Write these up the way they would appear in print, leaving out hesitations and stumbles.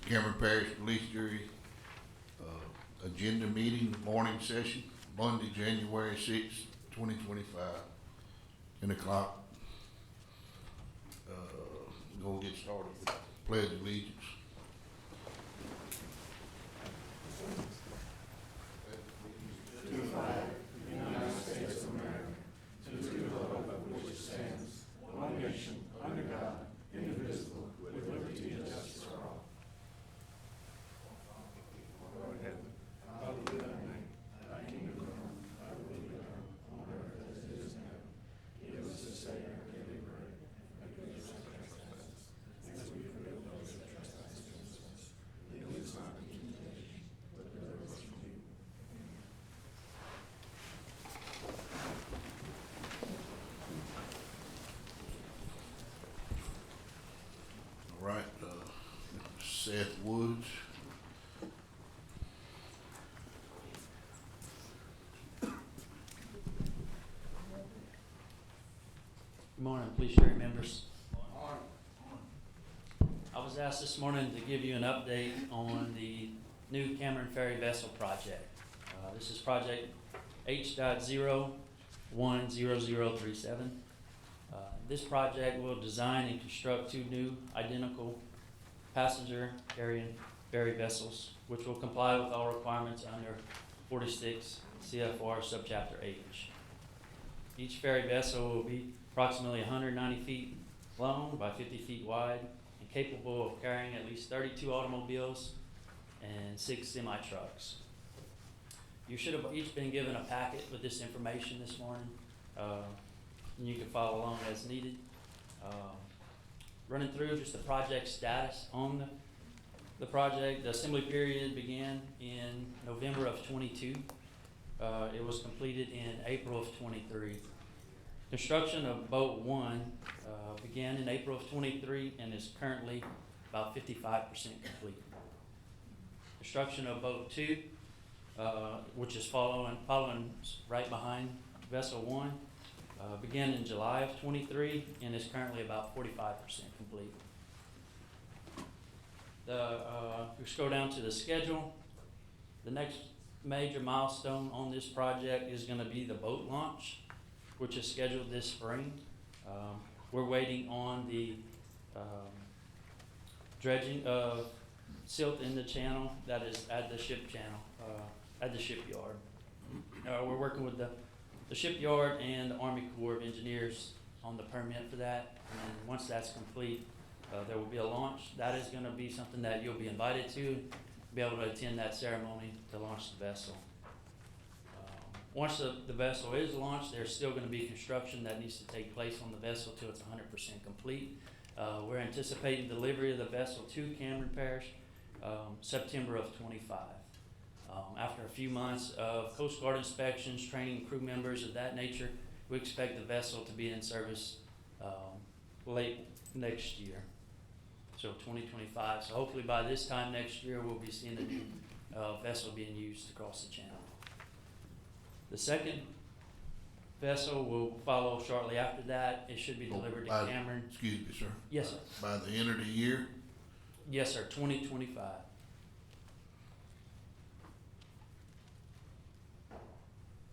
Cameron Parish Police Jury, agenda meeting, morning session, Monday, January 6th, 2025, 10 o'clock. Go get started with pledge allegiance. All right, Seth Woods. Good morning, police jury members. I was asked this morning to give you an update on the new Cameron Ferry vessel project. This is project H.010037. This project will design and construct two new identical passenger carrying ferry vessels, which will comply with all requirements under 46 CFR subchapter H. Each ferry vessel will be approximately 190 feet long by 50 feet wide and capable of carrying at least 32 automobiles and 6 semi-trucks. You should have each been given a packet with this information this morning. And you can follow along as needed. Running through just the project status on the project, the assembly period began in November of 22. It was completed in April of 23. Construction of Boat 1 began in April of 23 and is currently about 55% complete. Construction of Boat 2, which is following right behind Vessel 1, began in July of 23 and is currently about 45% complete. We scroll down to the schedule. The next major milestone on this project is going to be the boat launch, which is scheduled this spring. We're waiting on the dredging of silt in the channel that is at the shipyard. We're working with the shipyard and the Army Corps of Engineers on the permit for that. And once that's complete, there will be a launch. That is going to be something that you'll be invited to, be able to attend that ceremony to launch the vessel. Once the vessel is launched, there's still going to be construction that needs to take place on the vessel till it's 100% complete. We're anticipating delivery of the vessel to Cameron Parish September of 25. After a few months of Coast Guard inspections, training crew members of that nature, we expect the vessel to be in service late next year, so 2025. So hopefully by this time next year, we'll be seeing a new vessel being used across the channel. The second vessel will follow shortly after that. It should be delivered to Cameron. Excuse me, sir. Yes, sir. By the end of the year? Yes, sir, 2025.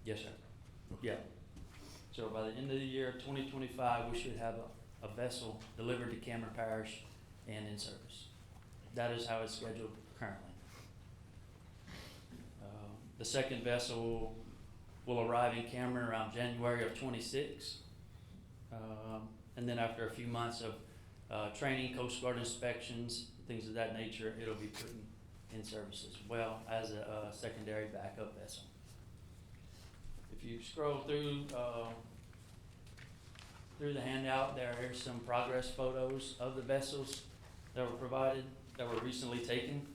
Yes, sir. Yeah. So by the end of the year 2025, we should have a vessel delivered to Cameron Parish and in service. That is how it's scheduled currently. The second vessel will arrive in Cameron around January of 26. And then after a few months of training, Coast Guard inspections, things of that nature, it'll be put in service as well as a secondary backup vessel. If you scroll through the handout, there are some progress photos of the vessels that were provided, that were recently taken.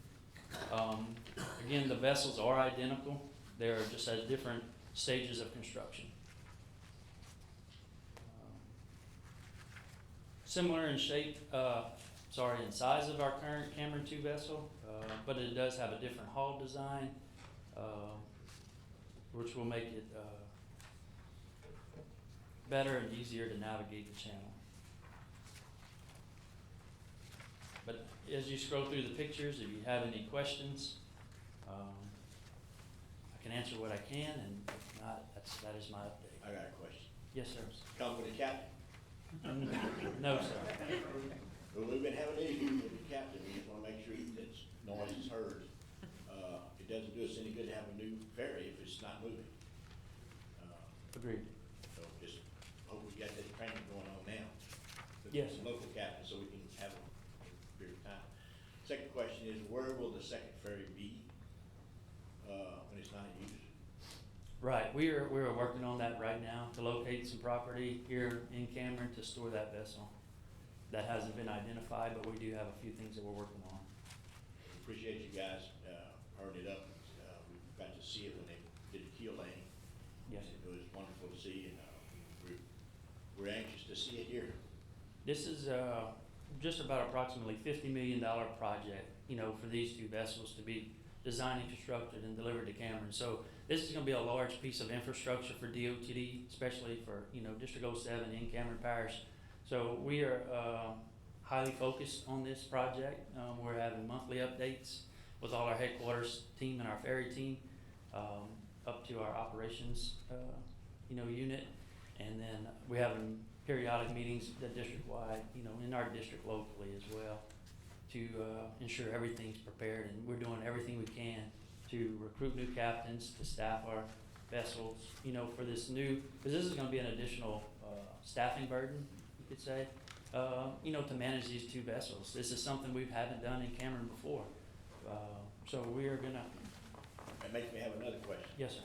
Again, the vessels are identical. They're just at different stages of construction. Similar in shape, in size of our current Cameron 2 vessel, but it does have a different hull design, which will make it better and easier to navigate the channel. But as you scroll through the pictures, if you have any questions, I can answer what I can, and if not, that is my update. I got a question. Yes, sir. Come with the captain. No, sir. Well, we've been having issues with the captain. We just wanna make sure that noise is heard. It doesn't do us any good to have a new ferry if it's not moving. Agreed. So just hope we got that training going on now. with Yes. the Local captain, so we can have a period of time. Second question is, where will the second ferry be, when it's not in use? Right, we are working on that right now to locate some property here in Cameron to store that vessel. That hasn't been identified, but we do have a few things that we're working on. Appreciate you guys, hurrying it up. We got to see it when they did the keel laying. Yes. It was wonderful to see, and, we're anxious to see it here. This is just about approximately $50 million project, for these two vessels to be designed and constructed and delivered to Cameron. So this is gonna be a large piece of infrastructure for DOTD, especially for, District 07 in Cameron Parish. So we are highly focused on this project. We're having monthly updates with all our headquarters team and our ferry team, up to our operations, unit. And then we're having periodic meetings that district-wide, in our district locally as well, to ensure everything's prepared. And we're doing everything we can to recruit new captains, to staff our vessels, for this new, because this is gonna be an additional staffing burden, you could say, to manage these two vessels. This is something we haven't done in Cameron before. So we are gonna, That makes me have another question. yes, sir.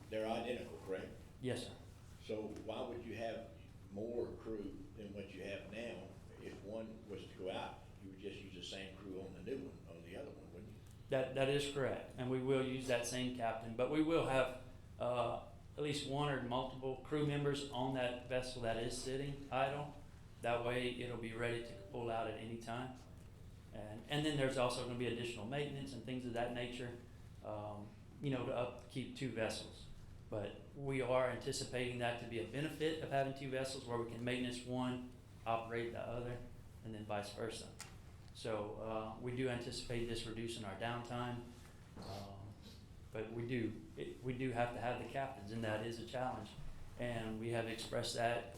They're identical, correct? Yes, sir. So why would you have more crew than what you have now? If one was to go out, you would just use the same crew on the new one, on the other one, wouldn't you? That is correct, and we will use that same captain, but we will have at least one or multiple crew members on that vessel that is sitting idle. That way, it'll be ready to pull out at any time. And then there's also gonna be additional maintenance and things of that nature, to upkeep two vessels. But we are anticipating that to be a benefit of having two vessels where we can maintenance one, operate the other, and then vice versa. So, we do anticipate this reducing our downtime, but we do have to have the captains, and that is a challenge. And we have expressed that,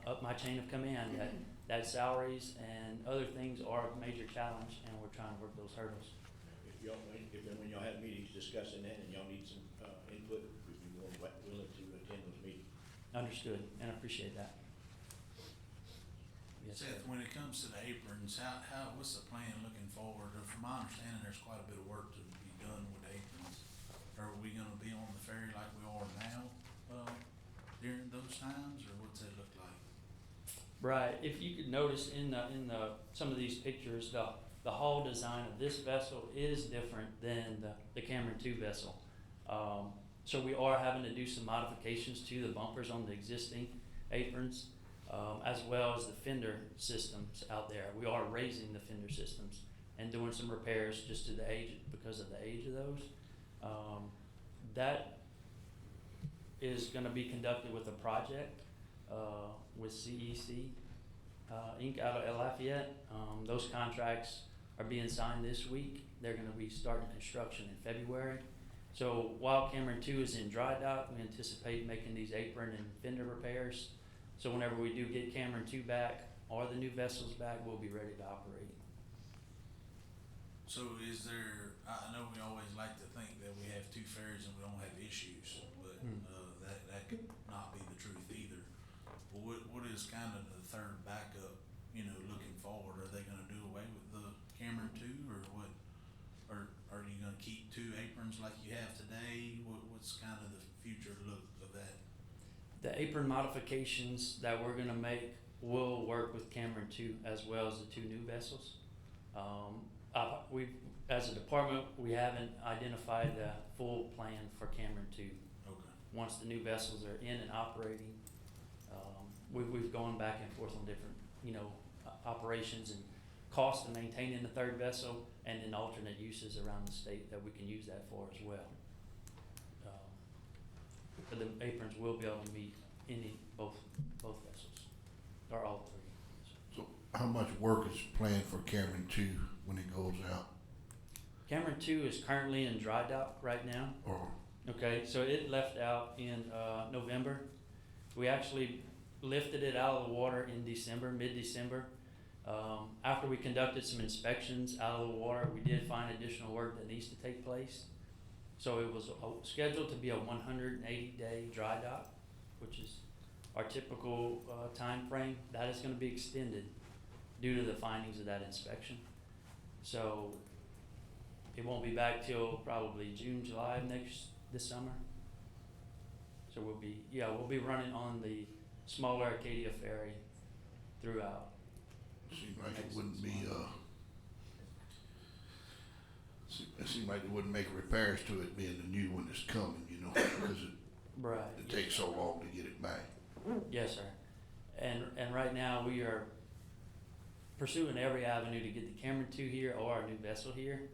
up my chain of command, that salaries and other things are a major challenge, and we're trying to work those hurdles. When y'all have meetings discussing that and y'all need some, input, we'd be more than willing to attend those meetings. Understood, and I appreciate that. Yes, sir. Seth, when it comes to the aprons, what's the plan looking forward? From my understanding, there's quite a bit of work to be done with aprons. Are we gonna be on the ferry like we are now, during those times, or what's it look like? Right, if you could notice in some of these pictures, the hull design of this vessel is different than the Cameron 2 vessel. So we are having to do some modifications to the bumpers on the existing aprons, as well as the fender systems out there. We are raising the fender systems and doing some repairs just to the age, because of the age of those. That is gonna be conducted with a project, with CEC, Inc. out of Lafayette. Those contracts are being signed this week. They're gonna be starting construction in February. So while Cameron 2 is in dry dock, we anticipate making these apron and fender repairs. So whenever we do get Cameron 2 back, or the new vessels back, we'll be ready to operate. So is there, I know we always like to think that we have two ferries and we don't have issues, but, that could not be the truth either. Well, what is kind of the third backup, looking forward? Are they gonna do away with the Cameron 2, or what? Or are you gonna keep two aprons like you have today? What's kind of the future look of that? The apron modifications that we're gonna make will work with Cameron 2 as well as the two new vessels. As a department, we haven't identified the full plan for Cameron 2. Okay. Once the new vessels are in and operating, we've gone back and forth on different, operations and costs of maintaining the third vessel, and then alternate uses around the state that we can use that for as well. But the aprons will be able to meet both vessels, or all three. So how much work is planned for Cameron 2 when it goes out? Cameron 2 is currently in dry dock right now. Or, Okay, so it left out in November. We actually lifted it out of the water in December, mid-December. After we conducted some inspections out of the water, we did find additional work that needs to take place. So it was scheduled to be a 180-day dry dock, which is our typical time frame. That is going to be extended due to the findings of that inspection. So it won't be back till probably June, July of this summer. So we'll be running on the smaller Arcadia ferry throughout. seems like it wouldn't be, it seemed like it wouldn't make repairs to it being the new one that's coming, you know, because Right. it takes so long to get it back. Yes, sir. And right now we are pursuing every avenue to get the Cameron 2 here or our new vessel here.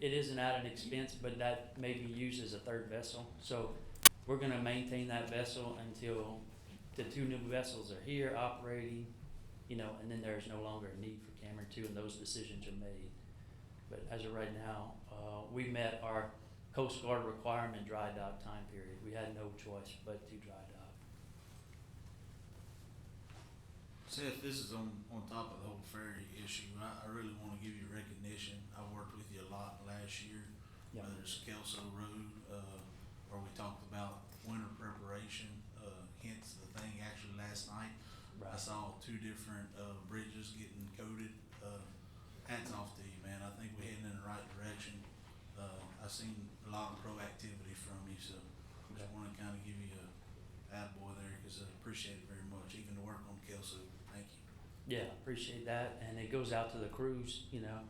It isn't at an expense, but that may be used as a third vessel. So we're gonna maintain that vessel until the 2 new vessels are here operating, you know, and then there's no longer a need for Cameron 2 and those decisions are made. But as of right now, we met our Coast Guard requirement dry dock time period. We had no choice but to dry dock. Seth, this is on top of the whole ferry issue. I really wanna give you recognition. I worked with you a lot last year, Yeah. whether it's Kelso Road, where we talked about winter preparation, hence the thing actually last night. I Right. saw 2 different, bridges getting coated. Hats off to you, man. I think we're heading in the right direction. I've seen a lot of proactivity from you, so Okay. just wanna kinda give you a attaboy there, cause I appreciate it very much, even the work on Kelso. Thank you. Yeah, appreciate that, and it goes out to the crews, you know.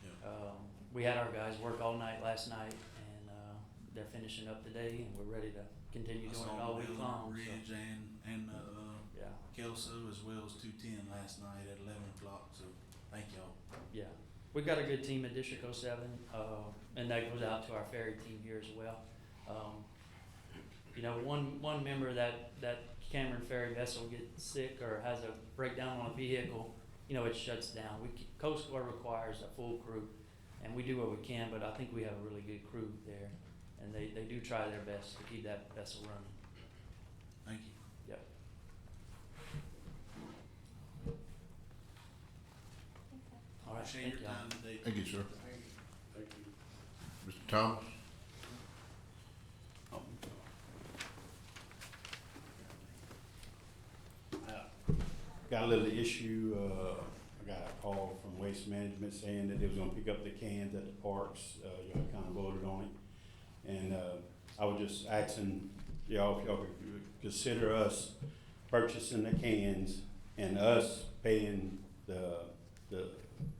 Yeah. We had our guys work all night last night, and they're finishing up today, and we're ready to continue I doing saw it all week Wheeler long, so, Ridge and yeah, Kelso as well as 210 last night at 11 o'clock, so thank y'all. yeah. We've got a good team at District 07, and that goes out to our ferry team here as well. You know, one member of that Cameron ferry vessel gets sick or has a breakdown on a vehicle, you know, it shuts down. Coast Guard requires a full crew, and we do what we can, but I think we have a really good crew there, and they do try their best to keep that vessel running. Thank you. Yep. All right, Appreciate thank your y'all. time today. Thank you, sir. Mr. Thomas? Got a little issue, I got a call from Waste Management saying that they was gonna pick up the cans at the parks, y'all kinda voted on it. And, I was just asking y'all if y'all could consider us purchasing the cans and us paying the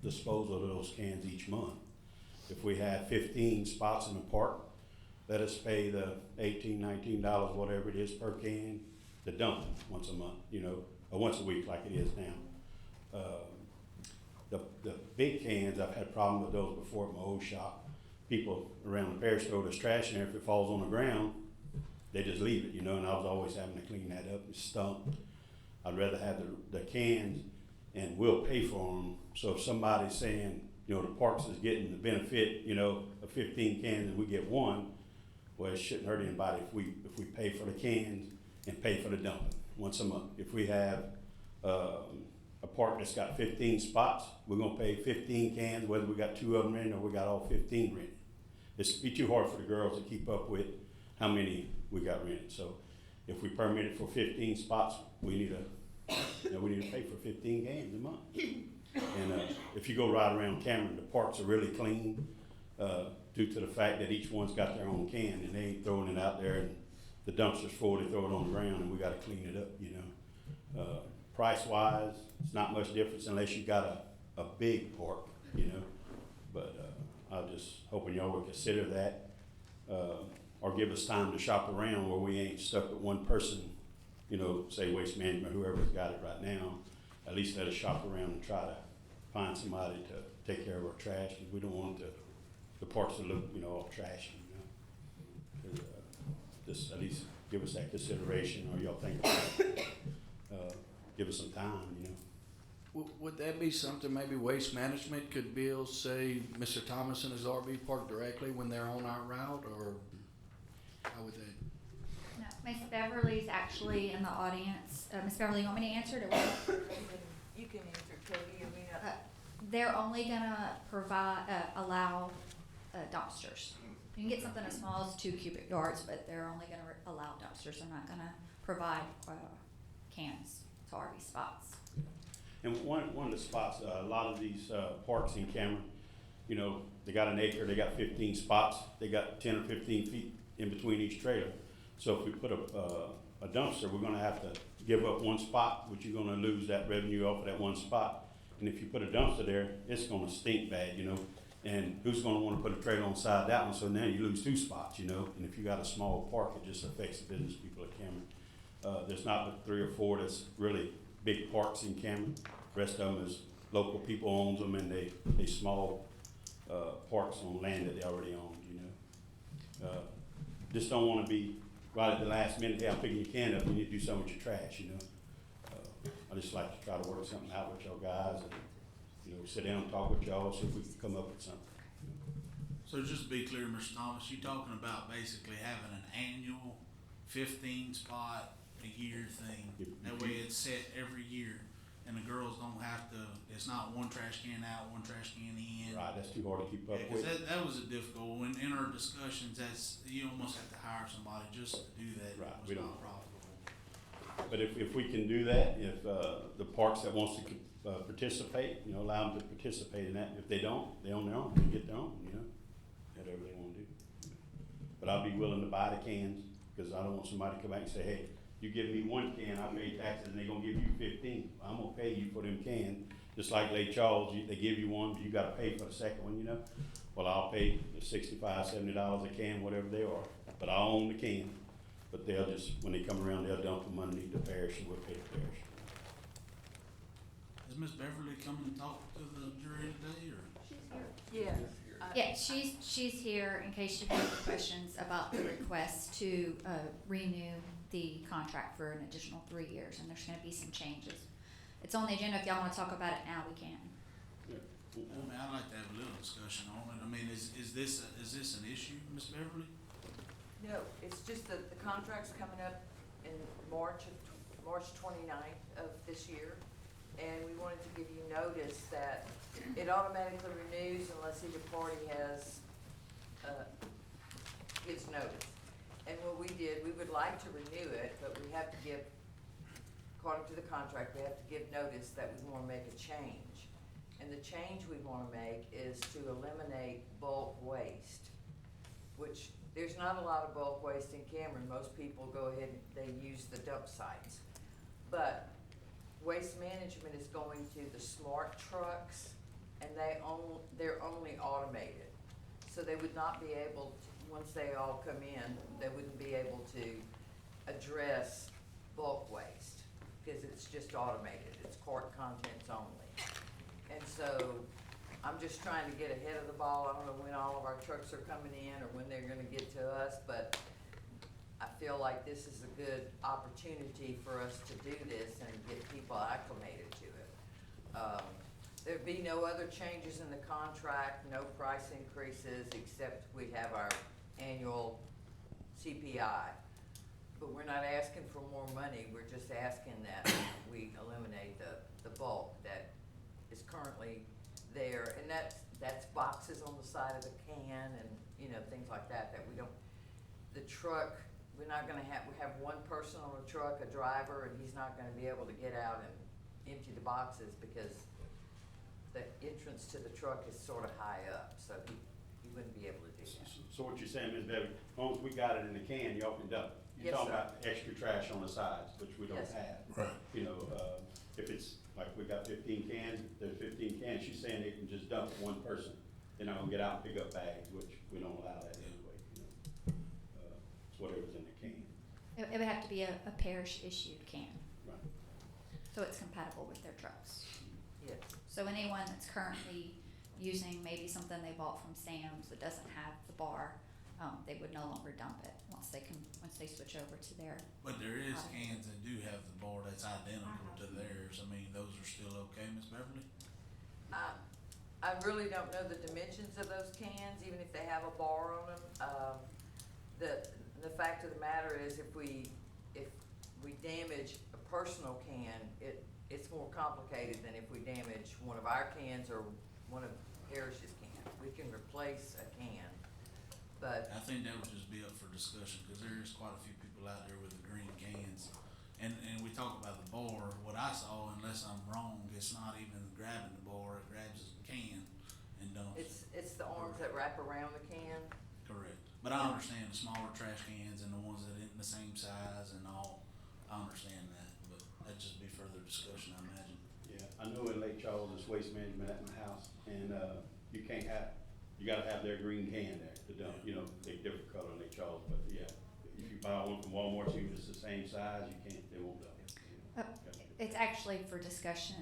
disposal of those cans each month. If we have 15 spots in the park, let us pay the $18, $19, whatever it is per can, to dump them once a month, you know, or once a week like it is now. The big cans, I've had a problem with those before at my old shop. People around the parish throw this trash in there, if it falls on the ground, they just leave it, you know, and I was always having to clean that up, it stunk. I'd rather have the cans and we'll pay for them. So if somebody's saying, you know, the parks is getting the benefit, you know, of 15 cans and we get 1, well, it shouldn't hurt anybody if we pay for the cans and pay for the dumping once a month. If we have a park that's got 15 spots, we're gonna pay 15 cans, whether we got 2 of them rented or we got all 15 rented. It's be too hard for the girls to keep up with how many we got rented. So if we permit it for 15 spots, we need to pay for 15 cans a month. And if you go right around Cameron, the parks are really clean due to the fact that each one's got their own can and they ain't throwing it out there and the dumpster's full, they throw it on the ground and we gotta clean it up, you know. Price wise, it's not much difference unless you got a big park, you know. But I'm just hoping y'all would consider that or give us time to shop around where we ain't stuck with one person, you know, say Waste Management, whoever's got it right now. At least let us shop around and try to find somebody to take care of our trash, because we don't want the parks to look, you know, all trashy, you know. Just at least give us that consideration, or y'all think about it. Give us some time, you know. Would that be something maybe Waste Management could bill, say, Mr. Thomas and his RV park directly when they're on our route, or how would they? No, Miss Beverly's actually in the audience. Miss Beverly, you want me to answer it? Or what? You can answer, Cody, I mean, They're only gonna provide, allow dumpsters. You can get something as small as 2 cubic yards, but they're only gonna allow dumpsters. They're not gonna provide cans to RV spots. And one of the spots, a lot of these parks in Cameron, you know, they got an acre, they got 15 spots, they got 10 or 15 feet in between each trailer. So if we put a dumpster, we're gonna have to give up one spot, which you're gonna lose that revenue off of that one spot. And if you put a dumpster there, it's gonna stink bad, you know? And who's gonna wanna put a trailer on the side of that one? So now you lose 2 spots, you know? And if you got a small park, it just affects the business people at Cameron. There's not but 3 or 4 that's really big parks in Cameron. Rest of them is local people owns them, and they small parks on land that they already own, you know? Just don't wanna be right at the last minute, hey, I'm picking your can up, you need to do something with your trash, you know? I just like to try to work something out with y'all guys and, you know, sit down and talk with y'all, see if we can come up with something. So just to be clear, Mr. Thomas, you talking about basically having an annual 15 spot a year thing? That way it's set every year, and the girls don't have to, it's not one trash can out, one trash can in. Right, that's too hard to keep up Yeah, 'cause with. that was a difficult one. In our discussions, that's, you almost have to hire somebody just to do that. Right, It we was don't. not profitable. But if we can do that, if, the parks that wants to, participate, you know, allow them to participate in that. If they don't, they own their own, they get their own, you know, whatever they wanna do. But I'll be willing to buy the cans, cause I don't want somebody to come back and say, hey, you give me 1 can, I pay taxes, and they gonna give you 15. I'm gonna pay you for them cans, just like Lake Charles, they give you one, but you gotta pay for the second one, you know? Well, I'll pay the $65, $70 a can, whatever they are, but I own the can. But they'll just, when they come around, they'll dump them underneath the parish, and we'll pay the parish. Is Miss Beverly coming to talk to the jury today, or? yeah. Yeah, she's here in case you have questions about the request to renew the contract for an additional 3 years, and there's gonna be some changes. It's on the agenda. If y'all wanna talk about it now, we can. I mean, I'd like to have a little discussion on it. I mean, is this an issue, Miss Beverly? No, it's just that the contract's coming up in March 29th of this year, and we wanted to give you notice that it automatically renews unless either party has, gives notice. And what we did, we would like to renew it, but we have to give, according to the contract, we have to give notice that we wanna make a change. And the change we wanna make is to eliminate bulk waste, which there's not a lot of bulk waste in Cameron. Most people go ahead and they use the dump sites. But Waste Management is going to the smart trucks, and they're only automated. So they would not be able to, once they all come in, they wouldn't be able to address bulk waste, because it's just automated, it's quart contents only. And so, I'm just trying to get ahead of the ball. I don't know when all of our trucks are coming in or when they're gonna get to us, but I feel like this is a good opportunity for us to do this and get people acclimated to it. There'd be no other changes in the contract, no price increases, except we have our annual CPI. But we're not asking for more money, we're just asking that we eliminate the bulk that is currently there, and that's boxes on the side of the can and, you know, things like that we don't, the truck, we're not gonna have, we have one person on the truck, a driver, and he's not gonna be able to get out and empty the boxes because the entrance to the truck is sort of high up, so he wouldn't be able to do that. So what you're saying, Ms. Beverly, as long as we got it in the can, y'all can dump it. You're Yes, talking sir. about extra trash on the sides, which we don't Yes. have. Right. You know, if it's, like we got 15 cans, there's 15 cans, she's saying they can just dump it one person. They're not gonna get out and pick up bags, which we don't allow that anyway, you know. It's whatever's in the can. It would have to be a parish issued can, Right. so it's compatible with their trucks. Yes, So anyone that's currently using maybe something they bought from Sam's that doesn't have the bar, they would no longer dump it once they switch over to their. But there is cans that do have the bar that's identical to theirs. I mean, those are still okay, Ms. Beverly? I really don't know the dimensions of those cans, even if they have a bar on them. The fact of the matter is, if we damage a personal can, it's more complicated than if we damage one of our cans or one of Parrish's cans. We can replace a can, but I think that would just be up for discussion, cause there is quite a few people out there with the green cans. And we talk about the bar, what I saw, unless I'm wrong, it's not even grabbing the bar, it grabs the can and dumps. it's the arms that wrap around the can. Correct. But I understand the smaller trash cans and the ones that ain't the same size and all, I understand that, but that'd just be further discussion, I imagine. Yeah, I know in Lake Charles, there's waste management at my house, and, you can't have, you gotta have their green can there to dump, you know, they different color in Lake Charles, but yeah. If you buy one from Walmart, see if it's the same size, you can't, they won't dump it. You know. It's actually for discussion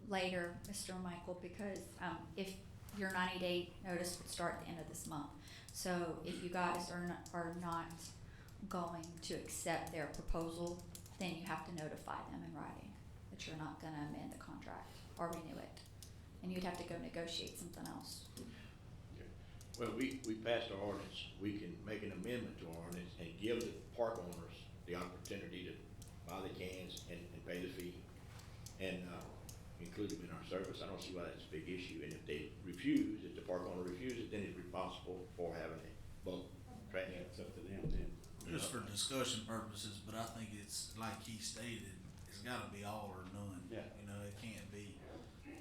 later, Mr. Michael, because, if your 90-day notice would start at the end of this month. So if you guys are not going to accept their proposal, then you have to notify them in writing that you're not gonna amend the contract or renew it. And you'd have to go negotiate something else. Well, we passed our ordinance, we can make an amendment to our ordinance and give the park owners the opportunity to buy the cans and pay the fee, and, include them in our service. I don't see why that's a big issue, and if they refuse, if the park owner refuses, then it's responsible for having a bulk trash. Yeah, it's up to them then. Just for discussion purposes, but I think it's, like he stated, it's gotta be all or none. Yeah. You know, it can't be,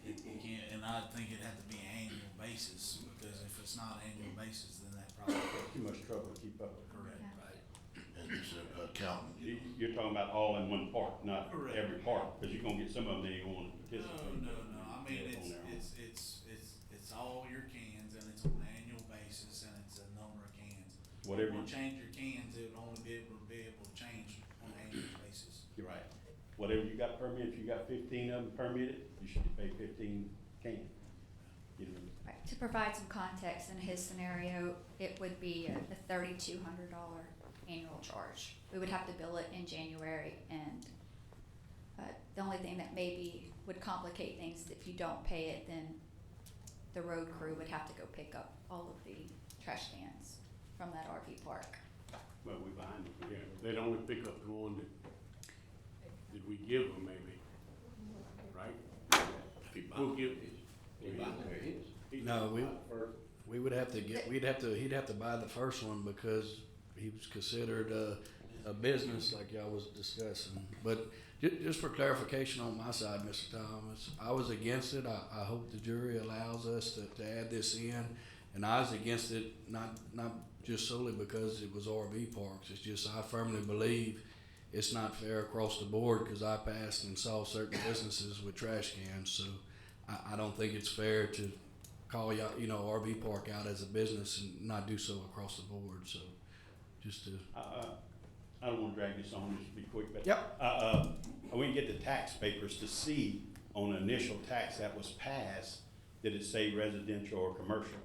it can't, and I think it'd have to be an annual basis, because if it's not annual basis, then that probably. Too much trouble to keep up with. Correct. Yeah. Right. And it's accountant. You're talking about all in one park, not Correct. every park, because you're gonna get some of them that ain't gonna participate. No, I mean, Yeah, on their own. it's all your cans, and it's on an annual basis, and it's a number of cans. Whatever If you you- change your cans, it would only be able to change on an annual basis. You're right. Whatever you got permitted, if you got 15 of them permitted, you should pay 15 cans. You know, Right. To provide some context in his scenario, it would be a $3,200 annual charge. We would have to bill it in January, and the only thing that maybe would complicate things, if you don't pay it, then the road crew would have to go pick up all of the trash cans from that RV park. but we behind them. Yeah, they'd only pick up the one that we give them maybe, right? If you buy We'll them, give, if you buy them, they're his. No, we would have to get, he'd have to buy the first one because he was considered a business like y'all was discussing. But just for clarification on my side, Mr. Thomas, I was against it. I hope the jury allows us to add this in. And I was against it, not just solely because it was RV parks. It's just I firmly believe it's not fair across the board because I passed and saw certain businesses with trash cans. So I don't think it's fair to call y'all, RV park out as a business and not do so across the board. So just to. I don't wanna drag this on, just be quick, but. Yep. We can get the tax papers to see on the initial tax that was passed, did it say residential or commercial?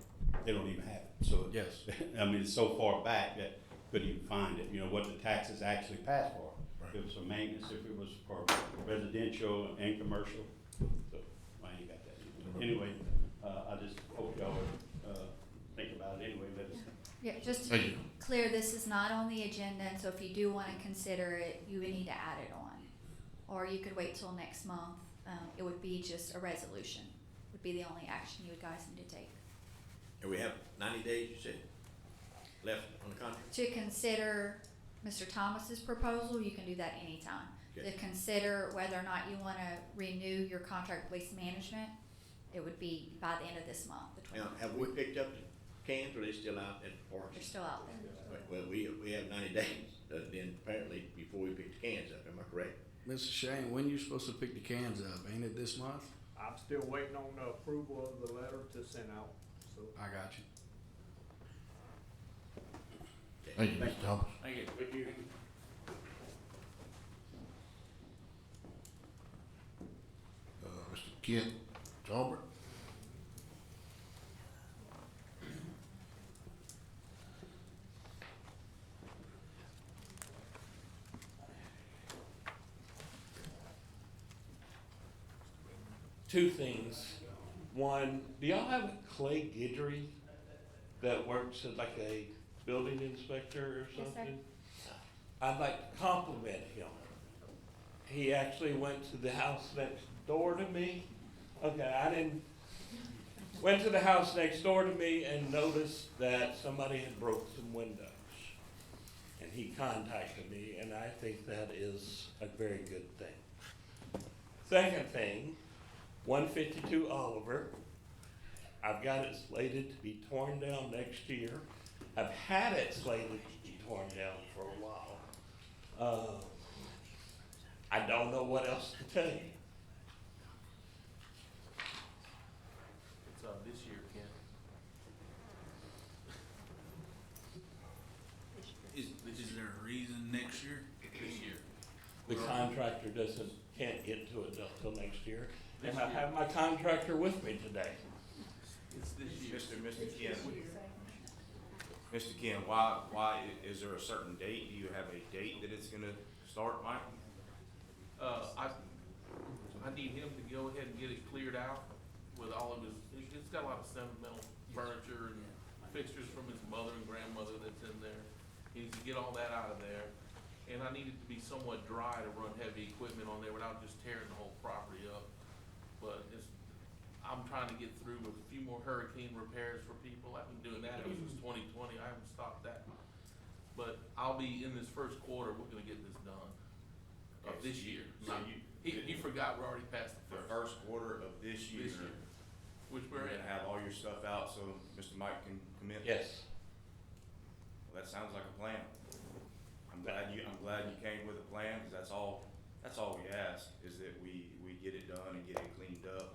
They don't even have it, so. Yes. I mean, it's so far back that couldn't even find it, what the taxes actually passed for. If it was for maintenance, if it was for residential and commercial, so I ain't got that. Anyway, I just hope y'all would, think about it anyway, let us know. Yeah, just to Thank be you. clear, this is not on the agenda, and so if you do wanna consider it, you would need to add it on. Or you could wait till next month, it would be just a resolution, would be the only action you guys need to take. And we have 90 days, you said, left on the contract? To consider Mr. Thomas's proposal, you can do that anytime. Okay. To consider whether or not you wanna renew your contract with Waste Management, it would be by the end of this month, the Now, 20th. have we picked up the cans, or are they still out at the parks? They're still out there. Well, we have 90 days, then apparently before we pick the cans up, am I correct? Mr. Shane, when you supposed to pick the cans up? Ain't it this month? I'm still waiting on the approval of the letter to send out, so. I got you. Thank you, Mr. Thomas. Thank you. but you, Mr. Kent Talbert. two things. One, do y'all have Clay Guidry that works as like a building inspector or Yes, sir. something? I'd like to compliment him. He actually went to the house next door to me. Okay, went to the house next door to me and noticed that somebody had broke some windows. And he contacted me, and I think that is a very good thing. Second thing, 152 Oliver, I've got it slated to be torn down next year. I've had it slated to be torn down for a while. I don't know what else to tell you. It's, this year, Ken. Is there a reason next year? This year. The contractor can't get to it until next year. And This I year. have my contractor with me today. It's this year. Mr. Ken, Mr. Ken, why, is there a certain date? Do you have a date that it's gonna start, Mike? I need him to go ahead and get it cleared out with all of his, it's got a lot of sentimental furniture and fixtures from his mother and grandmother that's in there. He needs to get all that out of there. And I need it to be somewhat dry to run heavy equipment on there without just tearing the whole property up. But I'm trying to get through with a few more hurricane repairs for people. I've been doing that ever since 2020. I haven't stopped that. But I'll be in this first quarter, we're gonna get this done. Of this year. So He forgot we're already past The the first quarter of this year, This year. Which we're we're in. gonna have all your stuff out so Mr. Mike can come in? Yes. Well, that sounds like a plan. I'm glad you came with a plan, cause that's all we ask, is that we get it done and get it cleaned up.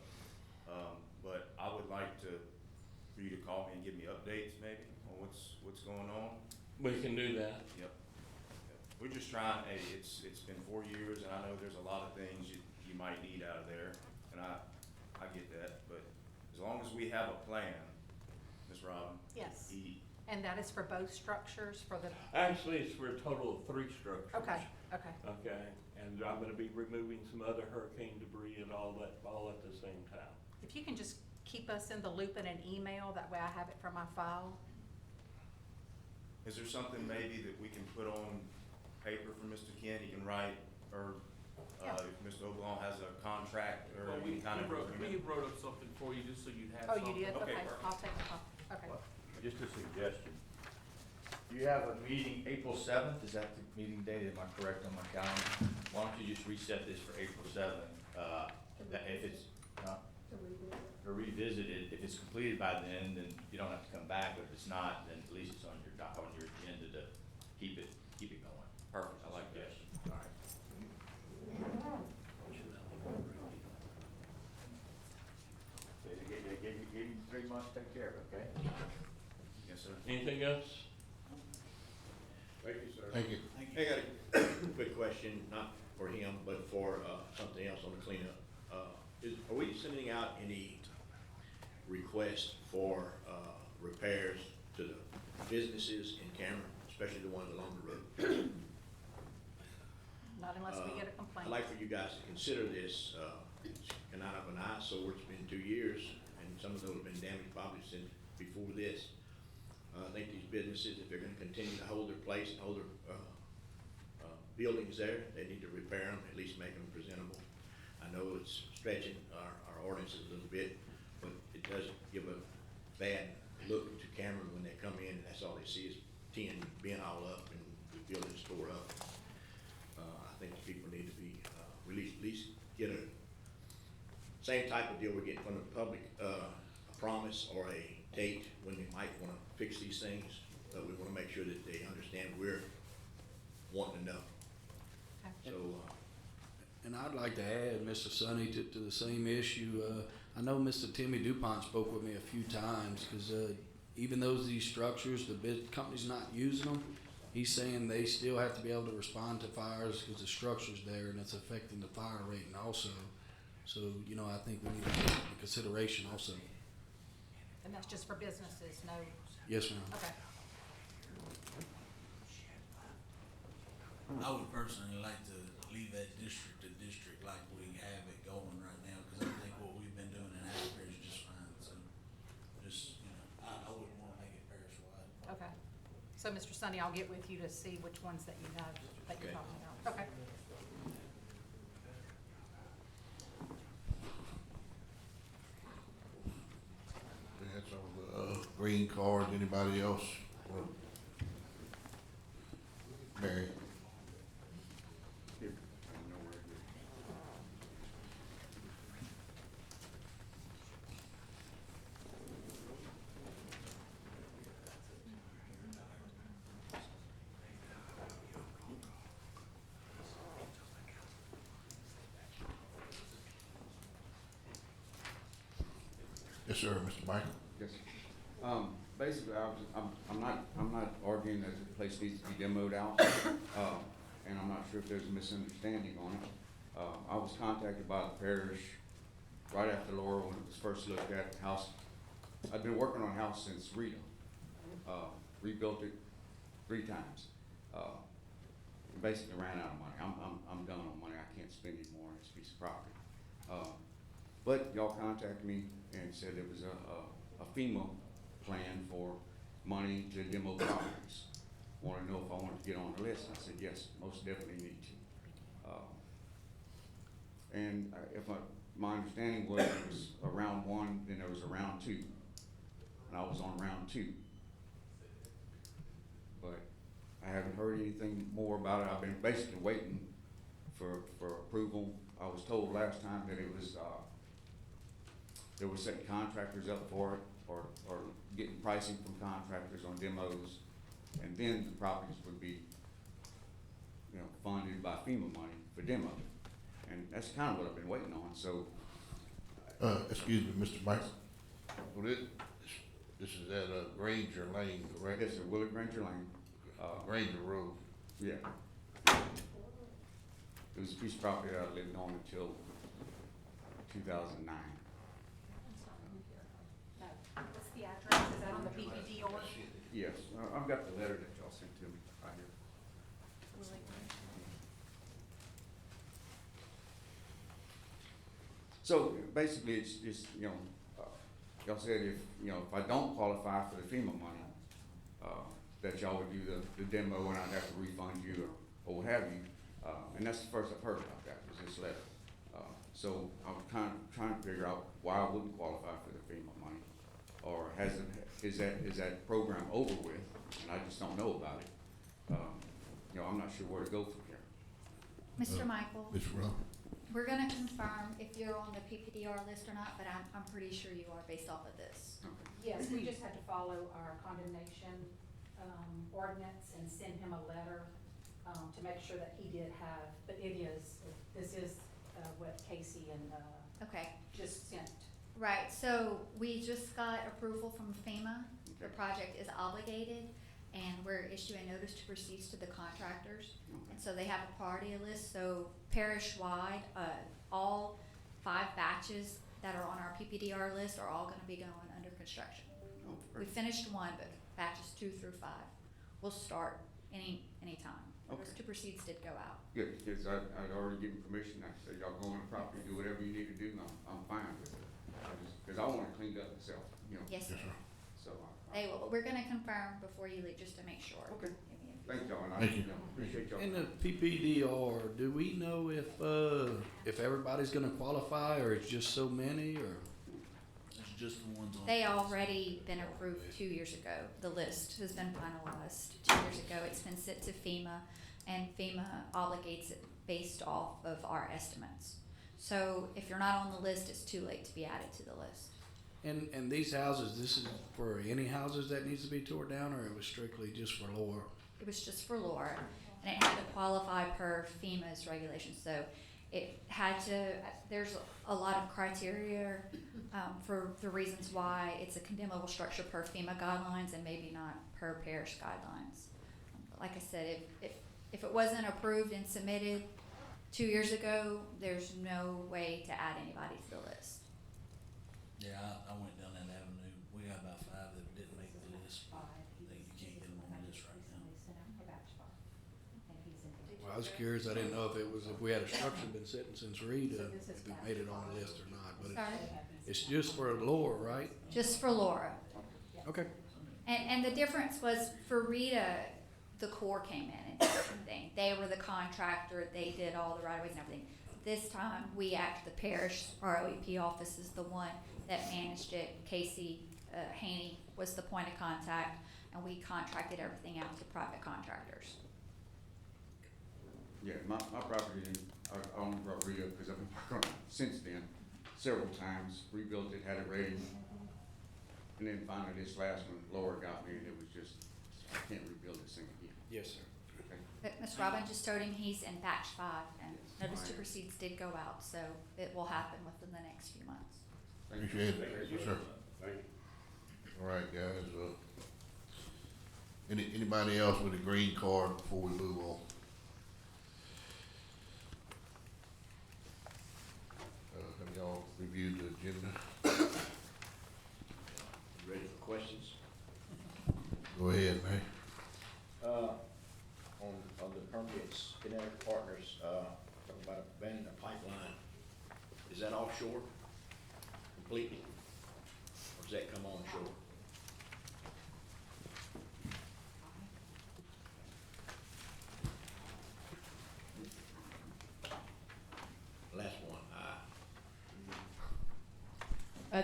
But I would like for you to call me and give me updates maybe on what's going on. We can do that. Yep. We're just trying, hey, it's been 4 years, and I know there's a lot of things you might need out of there, and I get that, but as long as we have a plan, Ms. Robin. Yes. he- And that is for both structures, for the, Actually, it's for a total of 3 structures. okay, okay. Okay, and I'm gonna be removing some other hurricane debris and all at the same time. If you can just keep us in the loop in an email, that way I have it for my file. Is there something maybe that we can put on paper for Mr. Ken, he can write, or, Yeah. if Mr. Oblong has a contract, or Well, any kind of we agreement? wrote up something for you just so you'd have Oh, something. you did? Okay, Okay, perfect. I'll take a copy, okay. Just a suggestion. You have a meeting April 7th, is that the meeting date, am I correct on my calendar? Why don't you just reset this for April 7th? That if it's, or revisit it, if it's completed by then you don't have to come back, but if it's not, then at least it's on your agenda to keep it going. Perfect, I like that. All right. Give you 3 months to take care of it, okay? Yes, sir. Anything else? Thank you, sir. Thank you. I got a quick question, not for him, but for, something else on the cleanup. Are we sending out any requests for, repairs to the businesses in Cameron, especially the ones along the road? Not unless we get a complaint. I'd like for you guys to consider this, it's kind of an eyesore, it's been 2 years, and some of those have been damaged probably since before this. I think these businesses, if they're gonna continue to hold their place and hold their, buildings there, they need to repair them, at least make them presentable. I know it's stretching our ordinances a little bit, but it does give a bad look to Cameron when they come in, and that's all they see is tin being all up and the buildings tore up. I think people need to be, at least get a, same type of deal we're getting from the public, a promise or a date when they might wanna fix these things, but we wanna make sure that they understand we're wanting to know. Okay. So, And I'd like to add, Mr. Sonny, to the same issue, I know Mr. Timmy DuPont spoke with me a few times, cause, even though these structures, the company's not using them, he's saying they still have to be able to respond to fires, cause the structure's there and it's affecting the fire rating also. So, I think we need to take into consideration also. And that's just for businesses, no, Yes, ma'am. okay. I would personally like to leave that district to district like we have it going right now, cause I think what we've So, Mr. Sonny, I'll get with you to see which ones that you have, that you're Okay. talking about. Okay. That's on the, green card, anybody else? Mary? Yes, sir, Mr. Michael. Yes. Basically, I'm not arguing that the place needs to be demoed out, and I'm not sure if there's a misunderstanding on it. I was contacted by the parish right after Laura, when it was first looked at, the house. I've been working on a house since Rita, rebuilt it 3 times. Basically ran out of money. I'm done on money. I can't spend any more on this piece of property. But y'all contacted me and said there was a FEMA plan for money to demo properties. Wanted to know if I wanted to get on the list. I said, yes, most definitely need to. And if my understanding was it was a round 1, then there was a round 2. And I was on round 2. But I haven't heard anything more about it. I've been basically waiting for approval. I was told last time that it was, they were setting contractors up for it, or getting pricing from contractors on demos, and then the properties would be, funded by FEMA money for demo. And that's kind of what I've been waiting on, so. Excuse me, Mr. Michael. Well, this is at, Granger Lane, correct? Yes, sir, Willard Granger Lane. Granger Road. Yeah. It was a piece of property that I lived on until 2009. What's the address? Is that on the PPD order? Yes, I've got the letter that y'all sent to me right here. So basically, it's just, y'all said if I don't qualify for the FEMA money, that y'all would do the demo and I'd have to refund you or what have you. And that's the first I've heard about that, was this letter. So I'm kind of trying to figure out why I wouldn't qualify for the FEMA money. Or is that program over with, and I just don't know about it. I'm not sure where to go from here. Mr. Michael, Ms. Rowe? we're gonna confirm if you're on the PPDR list or not, but I'm pretty sure you are based off of this. Yes, we just had to follow our condemnation, ordinance and send him a letter, to make sure that he did have, but this is, what Casey and, Okay, just sent. right, so we just got approval from FEMA. The project is obligated, and we're issuing notice to proceed to the contractors. And so they have a priority list, so parish-wide, all 5 batches that are on our PPDR list are all gonna be going under construction. Oh, We great. finished 1, but batches 2 through 5 will start anytime. Notice Okay. to proceeds did go out. Good, because I'd already given permission. I said, y'all go on the property, do whatever you need to do, and I'm fine with it. Because I want it cleaned up myself, Yes, sir. so. They will, we're gonna confirm before you leave, just to make sure. Okay. Thank y'all, and I Thank you. appreciate y'all. In the PPDR, do we know if everybody's gonna qualify, or it's just so many, or? It's just the ones on. They already been approved 2 years ago. The list has been finalized 2 years ago. It's been sent to FEMA, and FEMA obligates it based off of our estimates. So if you're not on the list, it's too late to be added to the list. And these houses, this is for any houses that needs to be tore down, or it was strictly just for Laura? It was just for Laura, and it had to qualify per FEMA's regulations. So it had to, there's a lot of criteria for the reasons why it's a condemnable structure per FEMA guidelines and maybe not per parish guidelines. Like I said, if it wasn't approved and submitted 2 years ago, there's no way to add anybody to the list. Yeah, I went down that avenue. We got about 5 that didn't make the list. That you can't get them on the list right now. Well, I was curious, I didn't know if we had a structure been sitting since Rita, if it made it on the list or not, but Sorry? it's just for Laura, right? Just for Laura. Okay. And the difference was for Rita, the Corps came in and did everything. They were the contractor, they did all the right of ways and everything. This time, we act, the parish, our OEP office is the one that managed it. Casey Haney was the point of contact, and we contracted everything out to private contractors. Yeah, my property, I own Rio because I've been working on it since then, several times, rebuilt it, had it ready. And then finally this last one, Laura got me and it was just, I can't rebuild this thing again. Yes, sir. Okay. But Ms. Robin just told him he's in batch 5, and Yes, notice to fine. proceeds did go out, so it will happen within the next few months. Appreciate it, yes, sir. Thank you. All right, guys, anybody else with a green card before we move on? Have y'all reviewed the agenda? Ready for questions? Go ahead, man. On the permits, Kinetic Partners, talking about abandoning a pipeline, is that offshore completely? Or does that come onshore? Last one,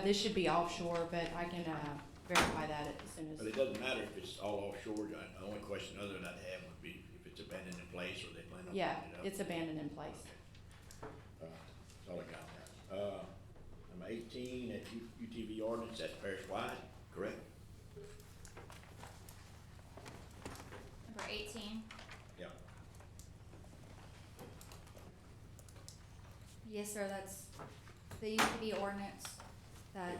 This should be offshore, but I can, verify that as soon but as, it doesn't matter if it's all offshore. The only question other than I'd have would be if it's abandoned in place or they plan on yeah, putting it up. it's abandoned in place. That's all I got. Number 18, that UTV ordinance, that's parish-wide, correct? Number 18, Yeah. yes, sir, that's the UTV ordinance that,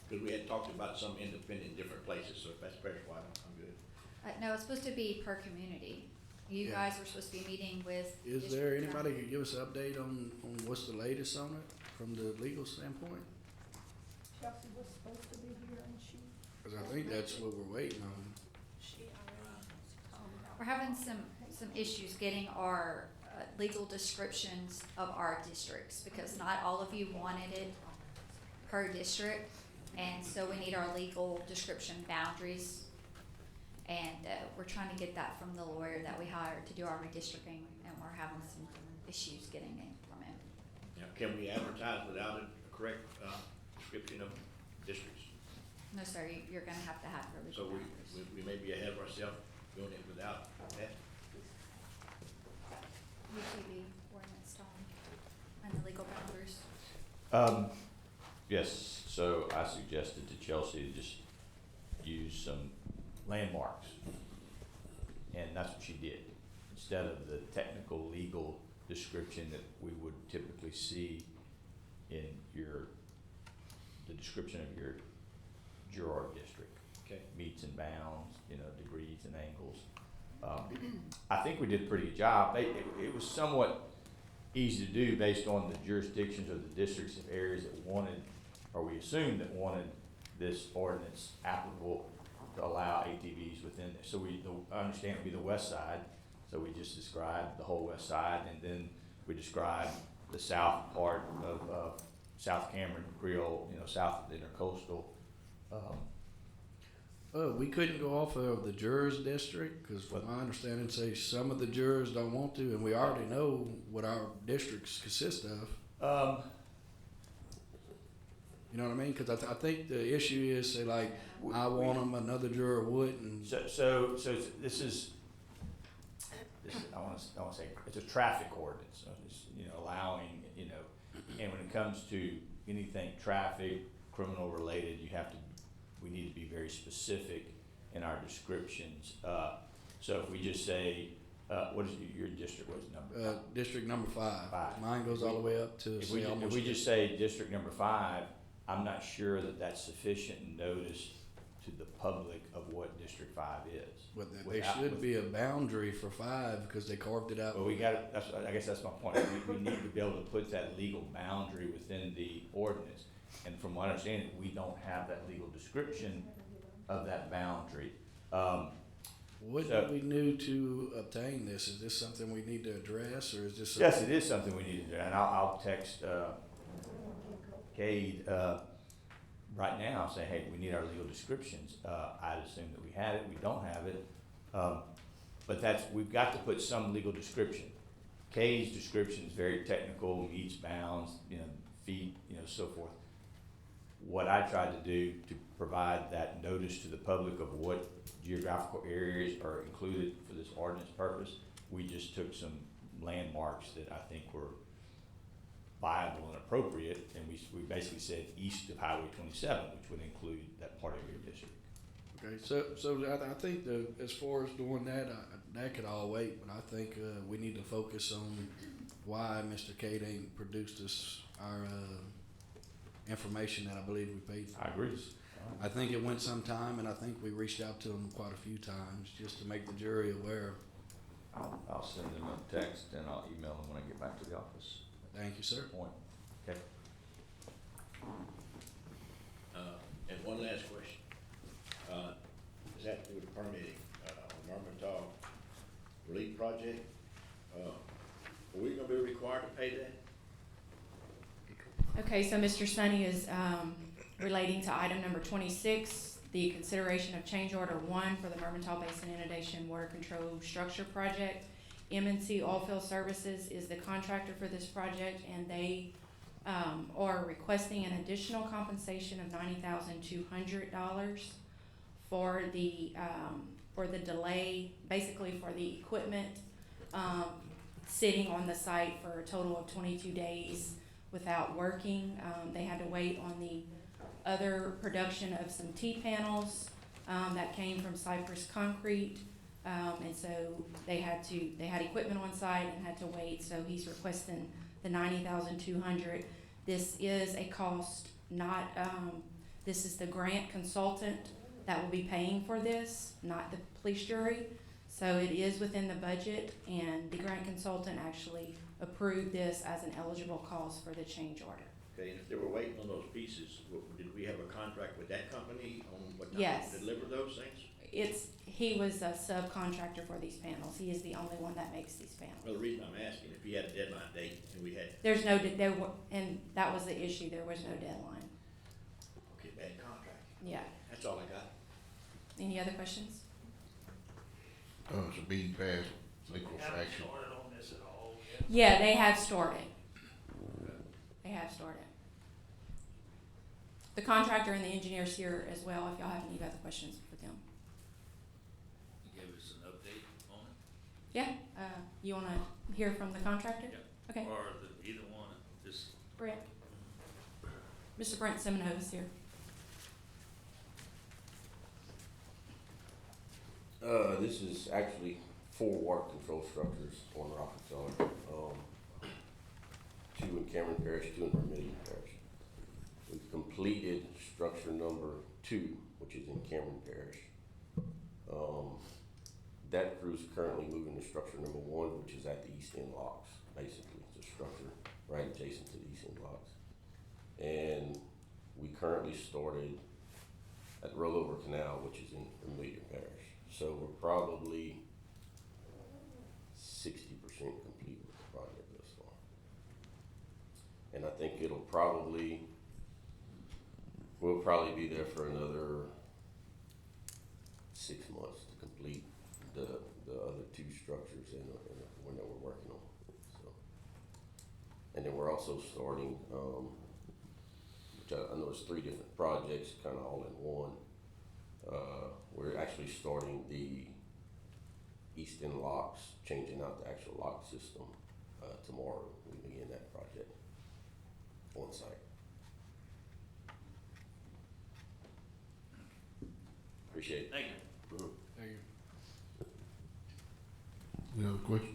Because we had talked about some independent, different places, so if that's parish-wide, I'm good. no, it's supposed to be per community. You Yeah. guys were supposed to be meeting with. Is there district anybody who could give us an update on what's the latest on it from the legal standpoint? Chelsea was supposed to be here and she. Cause I think that's what we're waiting on. We're having some issues getting our legal descriptions of our districts, because not all of you wanted it per district, and so we need our legal description boundaries. And we're trying to get that from the lawyer that we hired to do our redistricting, and we're having some issues getting it from him. Now, can we advertise without a correct description of districts? No, sir, you're gonna have to have your So legal boundaries. we may be ahead of ourselves doing it without that. UTV ordinance, Tom, and the legal boundaries. Yes, so I suggested to Chelsea to just use some landmarks. And that's what she did. Instead of the technical legal description that we would typically see in the description of your Girard district. Okay. Meets and bounds, degrees and angles. I think we did a pretty good job. It was somewhat easy to do based on the jurisdictions of the districts of areas that wanted, or we assumed that wanted this ordinance applicable to allow ATVs within there. So I understand it would be the west side, so we just described the whole west side, and then we described the south part of South Cameron, Creole, south of the intercoastal. We couldn't go off of the jurors district, cause from my understanding, say some of the jurors don't want to, and we already know what our districts consist of. You know what I mean? Cause I think the issue is, say like, I want them, another juror wouldn't. So this is, I wanna say, it's a traffic ordinance, so it's, allowing, and when it comes to anything traffic, criminal related, we need to be very specific in our descriptions. So if we just say, what is your district, what is the number? District number 5. 5. Mine goes all the way up to, If we just say district number 5, I'm not sure that that's sufficient notice to the public of what District 5 is. But there should be a boundary for 5, because they carved it out. Well, I guess that's my point. We need to be able to put that legal boundary within the ordinance. And from what I understand, we don't have that legal description of that boundary. What do we need to obtain this? Is this something we need to address, or is this? Yes, it is something we need to do, and I'll text Cade right now saying, hey, we need our legal descriptions. I'd assume that we had it, we don't have it. But we've got to put some legal description. Kay's description is very technical, meets bounds, feet, so forth. What I tried to do to provide that notice to the public of what geographical areas are included for this ordinance purpose, we just took some landmarks that I think were viable and appropriate, and we basically said east of Highway 27, which would include that part of your district. Okay, so I think as far as doing that, that could all wait, but I think we need to focus on why Mr. Cade ain't produced us our information that I believe we paid for. I agree. I think it went some time, and I think we reached out to him quite a few times just to make the jury aware. I'll send them a text and I'll email them when I get back to the office. Thank you, sir. Point. Okay. And one last question. Does that do with permitting, on Mermentau Relief Project? Are we gonna be required to pay that? Okay, so Mr. Sonny is relating to item number 26, the consideration of change order 1 for the Mermentau Basin Inundation Water Control Structure Project. M&C Oilfield Services is the contractor for this project, and they are requesting an additional compensation of $90,200 for the delay, basically for the equipment sitting on the site for a total of 22 days without working. They had to wait on the other production of some T-panels that came from Cypress Concrete. And so they had equipment on site and had to wait, so he's requesting the $90,200. This is a cost, not, this is the grant consultant that will be paying for this, not the police jury. So it is within the budget, and the grant consultant actually approved this as an eligible cost for the change order. Okay, and if they were waiting on those pieces, did we have a contract with that company on what time Yes. to deliver those things? He was a subcontractor for these panels. He is the only one that makes these panels. Well, the reason I'm asking, if he had a deadline date and we had, There's and that was the issue, there was no deadline. okay, bad contract. Yeah. That's all I got. Any other questions? So being passed, legal action. on this at all yet? Yeah, they have started. They have started. The contractor and the engineers here as well, if y'all have any other questions for them. You gave us an update on it? Yeah, you wanna hear from the contractor? Yeah. Okay. Or either one, just. Brent. Mr. Brent Semino is here. This is actually 4 water control structures on Rockefeller. 2 in Cameron Parish, 2 in Vermilion Parish. We've completed structure number 2, which is in Cameron Parish. That crew's currently moving to structure number 1, which is at the East End Locks, basically. It's a structure right adjacent to the East End Locks. And we currently started at Rollover Canal, which is in Vermilion Parish. So we're probably 60% complete with the project thus far. And I think we'll probably be there for another 6 months to complete the other 2 structures and one that we're working on. So, and then we're also starting, which I know it's 3 different projects, kind of all in one. We're actually starting the East End Locks, changing out the actual lock system tomorrow. We begin that project on site. Appreciate it. Thank you. Thank you. Any other questions?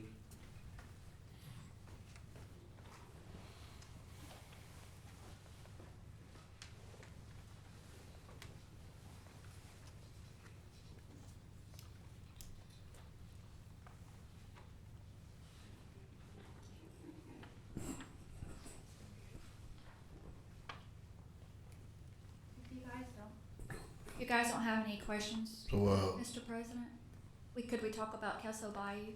If you guys don't have any questions, So, Mr. President, could we talk about Kelso Bayou?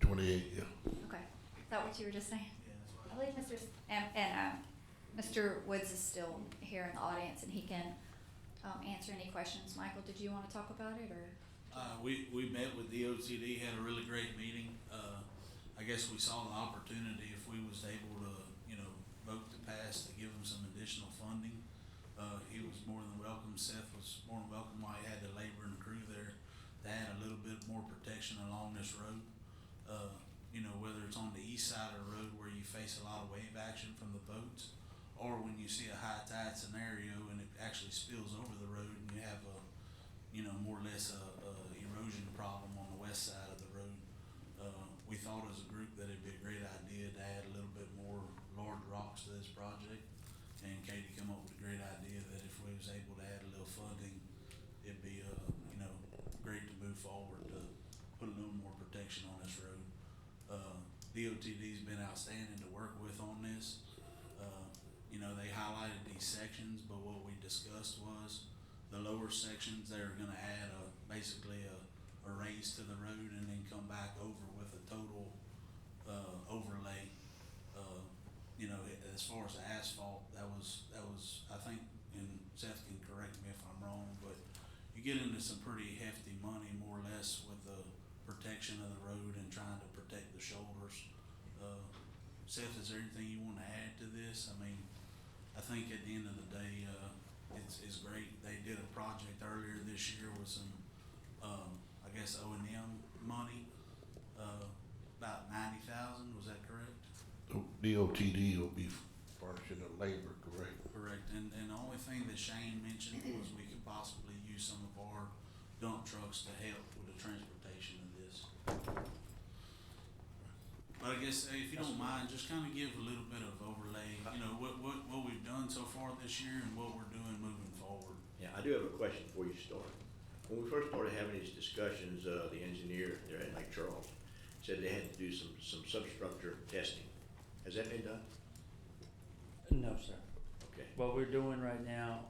28, yeah. Okay, is that what you were just saying? Yeah, that's what I believe Mr. And Mr. Woods is still here in the audience and he can, answer any questions. Michael, did you wanna talk about it, or? We met with DOTD, had a really great meeting. I guess we saw the opportunity if we was able to, you know, vote to pass to give them some additional funding. He was more than welcome, Seth was more than welcome while he had the labor and crew there to add a little bit more protection along this road. You know, whether it's on the east side of the road where you face a lot of wave action from the boats, or when you see a high tide scenario and it actually spills over the road and you have a, you know, more or less a erosion problem on the west side of the road. We thought as a group that it'd be a great idea to add a little bit more large rocks to this project. And Katie come up with a great idea that if we was able to add a little funding, it'd be, you know, great to move forward to put a little more protection on this road. DOTD's been outstanding to work with on this. You know, they highlighted these sections, but what we discussed was the lower sections, they were gonna add basically a raise to the road and then come back over with a total, overlay. You know, as far as the asphalt, that was, I think, and Seth can correct me if I'm wrong, but you get into some pretty hefty money, more or less, with the protection of the road and trying to protect the shoulders. Seth, is there anything you wanna add to this? I mean, I think at the end of the day, it's great. They did a project earlier this year with some, I guess O&M money, about 90,000, was that correct? DOTD will be furnishing the labor, correct? Correct, and the only thing that Shane mentioned was we could possibly use some of our dump trucks to help with the transportation of this. But I guess, if you don't mind, just kinda give a little bit of overlay, you know, what we've done so far this year and what we're doing moving forward. Yeah, I do have a question before you start. When we first started having these discussions, the engineer there at Lake Charles said they had to do some substructure testing. Has that been done? No, sir. Okay. What we're doing right now,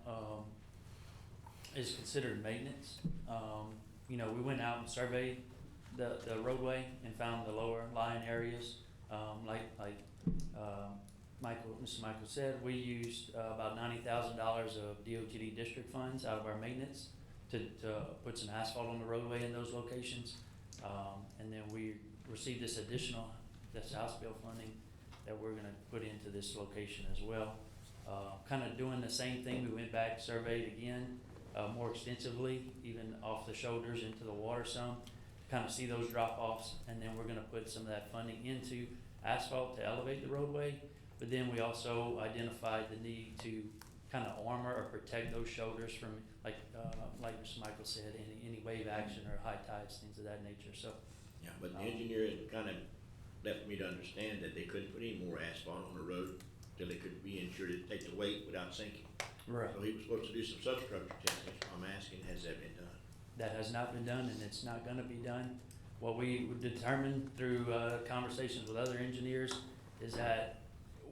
is considered maintenance. You know, we went out and surveyed the roadway and found the lower lying areas. Mr. Michael said, we used about $90,000 of DOTD district funds out of our maintenance to put some asphalt on the roadway in those locations. And then we received this additional, this House bill funding that we're gonna put into this location as well. Kinda doing the same thing, we went back, surveyed again, more extensively, even off the shoulders into the water some, kind of see those drop-offs, and then we're gonna put some of that funding into asphalt to elevate the roadway. But then we also identified the need to kind of armor or protect those shoulders from, like Mr. Michael said, any wave action or high tides, things of that nature, so. Yeah, but the engineer had kind of left me to understand that they couldn't put any more asphalt on the road till they could be insured to take the weight without sinking. Right. So he was supposed to do some substructure testing. I'm asking, has that been done? That has not been done, and it's not gonna be done. What we determined through conversations with other engineers is that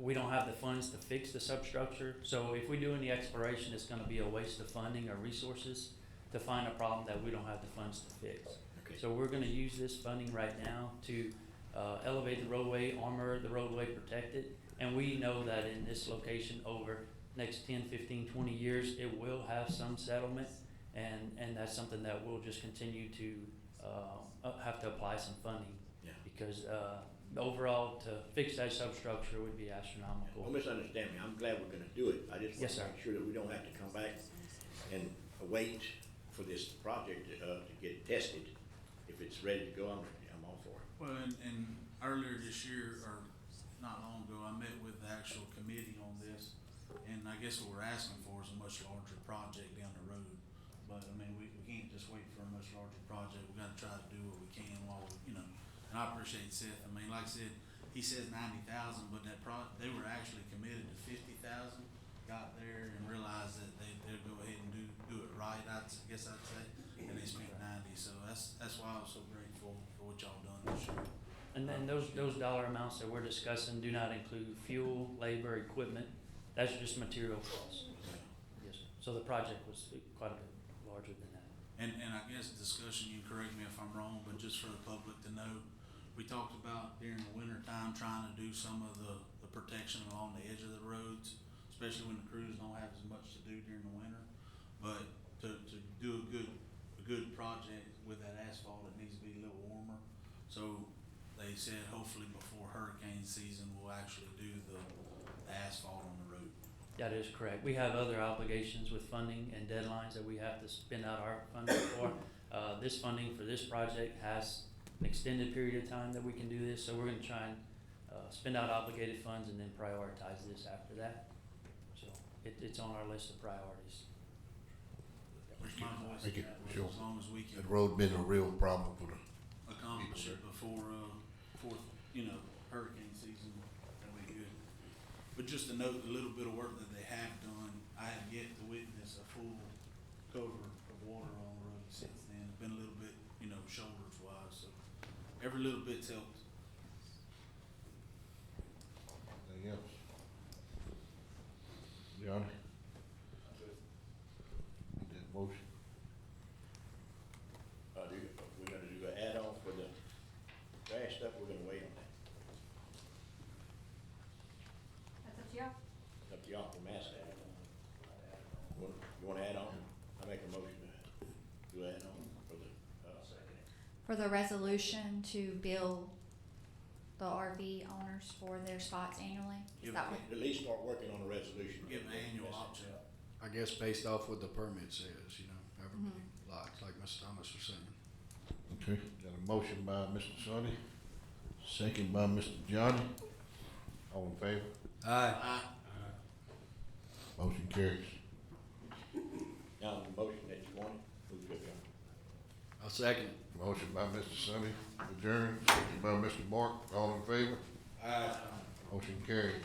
we don't have the funds to fix the substructure. So if we do any exploration, it's gonna be a waste of funding or resources to find a problem that we don't have the funds to fix. Okay. So we're gonna use this funding right now to elevate the roadway, armor the roadway, protect it. And we know that in this location over next 10, 15, 20 years, it will have some settlement. And that's something that we'll just continue to have to apply some funding. Yeah. Because overall, to fix that substructure would be astronomical. Don't misunderstand me. I'm glad we're gonna do it. I just want Yes, to sir. make sure that we don't have to come back and wait for this project to get tested. If it's ready to go, I'm all for it. Well, and earlier this year, or not long ago, I met with the actual committee on this, and I guess what we're asking for is a much larger project down the road. But, I mean, we can't just wait for a much larger project, we gotta try to do what we can while we, you know, and I appreciate Seth, I mean, like I said, he says 90,000, but they were actually committed to 50,000, got there and realized that they'd go ahead and do it right, I guess I'd say, and they spent 90, so that's why I was so grateful for what y'all done this year. And then those dollar amounts that we're discussing do not include fuel, labor, equipment. That's just material costs. Yes, sir. So the project was quite a bit larger than that. And I guess discussion, you can correct me if I'm wrong, but just for the public to know, we talked about during the winter time trying to do some of the protection along the edge of the roads. especially when the crews don't have as much to do during the winter. But to do a good project with that asphalt, it needs to be a little warmer. So they said hopefully before hurricane season, we'll actually do the asphalt on the road. That is correct. We have other obligations with funding and deadlines that we have to spend out our funding for. This funding for this project has an extended period of time that we can do this, so we're gonna try and, spend out obligated funds and then prioritize this after that. So it's on our list of priorities. There's my voice Make in it that way, sure. as long as we can That road been a real problem for the, accomplish it before, hurricane season, that'll be good. But just to note, the little bit of work that they have done, I have yet to witness a full cover of water on the road since then. It's been a little bit, shoulders wise, so every little bit's helped. anything else? Johnny? Need that motion? We're gonna do an add-on for the trash stuff, we're gonna wait on that. That's up to y'all. It's up to y'all, from that side. You wanna add on? I make a motion to do add on for the, For the resolution to bill the RV owners for their spots annually? Is that what? at least start working on a resolution. Give an annual option. I guess based off what the permit says, however many lots, like Mr. Thomas was saying. Okay, got a motion by Mr. Sonny, second by Mr. Johnny. All in favor? Aye. Motion carries. Now, the motion that you wanted, who's good, John? I'll second. Motion by Mr. Sonny, adjourned, second by Mr. Mark, all in favor? Aye. Motion carries.